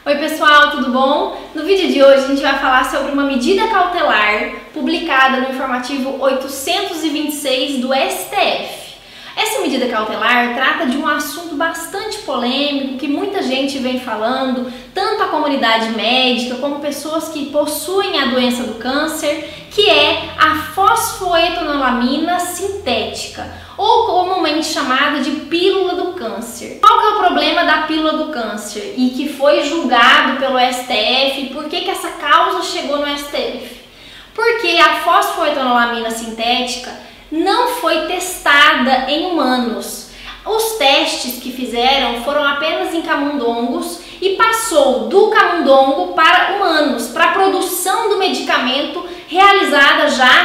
Oi pessoal, tudo bom? No vídeo de hoje a gente vai falar sobre uma medida cautelar publicada no informativo 826 do STF. Essa medida cautelar trata de um assunto bastante polêmico que muita gente vem falando, tanto a comunidade médica como pessoas que possuem a doença do câncer, que é a fosfoetanolamina sintética, ou comumente chamada de pílula do câncer. Qual que é o problema da pílula do câncer e que foi julgado pelo STF? Por que essa causa chegou no STF? Porque a fosfoetanolamina sintética não foi testada em humanos. Os testes que fizeram foram apenas em camundongos e passou do camundongo para humanos, para a produção do medicamento realizada já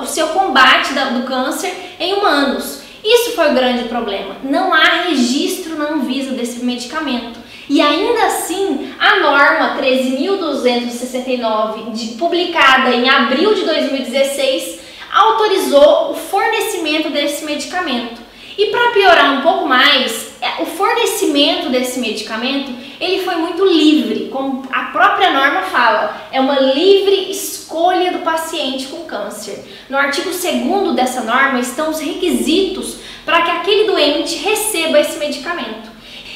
o seu combate do câncer em humanos. Isso foi o grande problema. Não há registro na Anvisa desse medicamento. E ainda assim, a norma 13.269, publicada em abril de 2016, autorizou o fornecimento desse medicamento. E para piorar um pouco mais, o fornecimento desse medicamento ele foi muito livre, como a própria norma fala, é uma livre escolha do paciente com câncer. No artigo 2º dessa norma estão os requisitos para que aquele doente receba esse medicamento.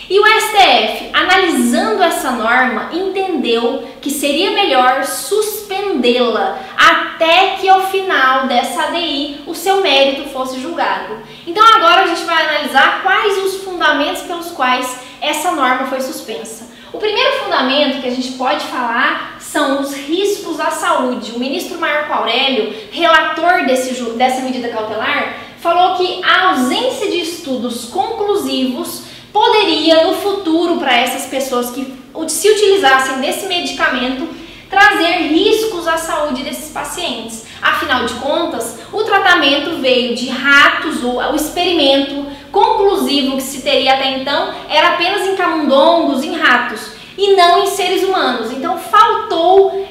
E o STF, analisando essa norma, entendeu que seria melhor suspendê-la até que ao final dessa ADI o seu mérito fosse julgado. Então agora a gente vai analisar quais os fundamentos pelos quais essa norma foi suspensa. O primeiro fundamento que a gente pode falar são os riscos à saúde. O ministro Marco Aurélio, relator dessa medida cautelar, falou que a ausência de estudos conclusivos poderia no futuro para essas pessoas que se utilizassem desse medicamento trazer riscos à saúde desses pacientes. Afinal de contas, o tratamento veio de ratos, ou o experimento conclusivo que se teria até então era apenas em camundongos, em ratos, e não em seres humanos. Então faltou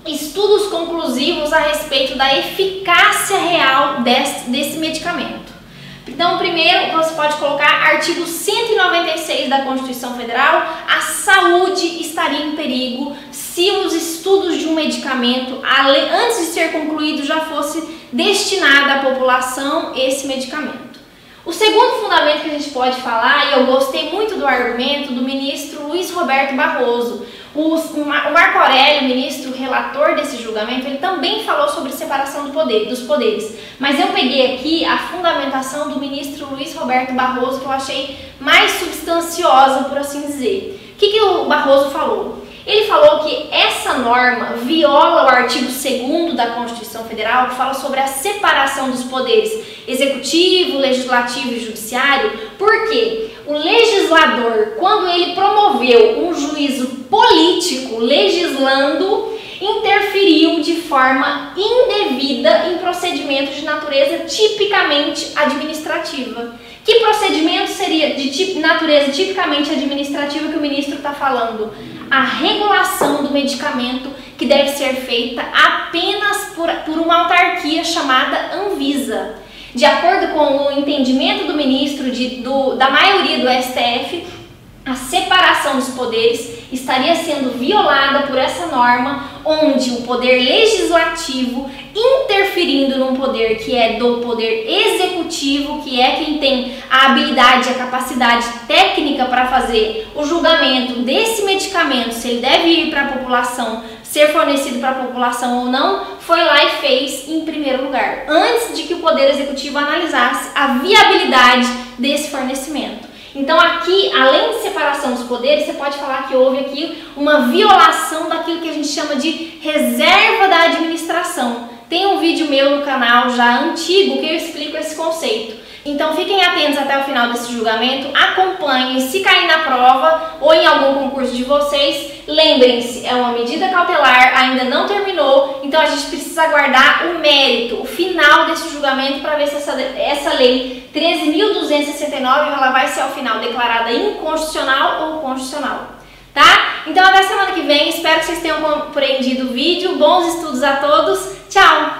estudos conclusivos a respeito da eficácia real desse medicamento. Então, primeiro, você pode colocar artigo 196 da Constituição Federal, a saúde estaria em perigo se os estudos de um medicamento, antes de ser concluído, já fosse destinado à população esse medicamento. O segundo fundamento que a gente pode falar, e eu gostei muito do argumento do ministro Luiz Roberto Barroso, o Marco Aurélio, ministro relator desse julgamento, ele também falou sobre separação dos poderes. Mas eu peguei aqui a fundamentação do ministro Luiz Roberto Barroso, que eu achei mais substanciosa, por assim dizer. O que o Barroso falou? Ele falou que essa norma viola o artigo 2º da Constituição Federal, que fala sobre a separação dos poderes executivo, legislativo e judiciário, porque o legislador, quando ele promoveu um juízo político legislando, interferiu de forma indevida em procedimentos de natureza tipicamente administrativa. Que procedimento seria de natureza tipicamente administrativa que o ministro está falando? A regulação do medicamento, que deve ser feita apenas por uma autarquia chamada Anvisa. De acordo com o entendimento do ministro da maioria do STF, a separação dos poderes estaria sendo violada por essa norma, onde o poder legislativo interferindo num poder que é do poder executivo, que é quem tem a habilidade, a capacidade técnica para fazer o julgamento desse medicamento, se ele deve ir para a população, ser fornecido para a população ou não, foi lá e fez em primeiro lugar, antes de que o poder executivo analisasse a viabilidade desse fornecimento. Então aqui, além de separação dos poderes, você pode falar que houve aqui uma violação daquilo que a gente chama de reserva da administração. Tem um vídeo meu no canal já antigo que eu explico esse conceito. Então fiquem atentos até o final desse julgamento, acompanhem, se cair na prova ou em algum concurso de vocês, lembrem-se, é uma medida cautelar, ainda não terminou, então a gente precisa aguardar o mérito, o final desse julgamento para ver se essa lei 13.269 ela vai ser ao final declarada inconstitucional ou constitucional. Tá? Então até semana que vem, espero que vocês tenham compreendido o vídeo, bons estudos a todos, tchau!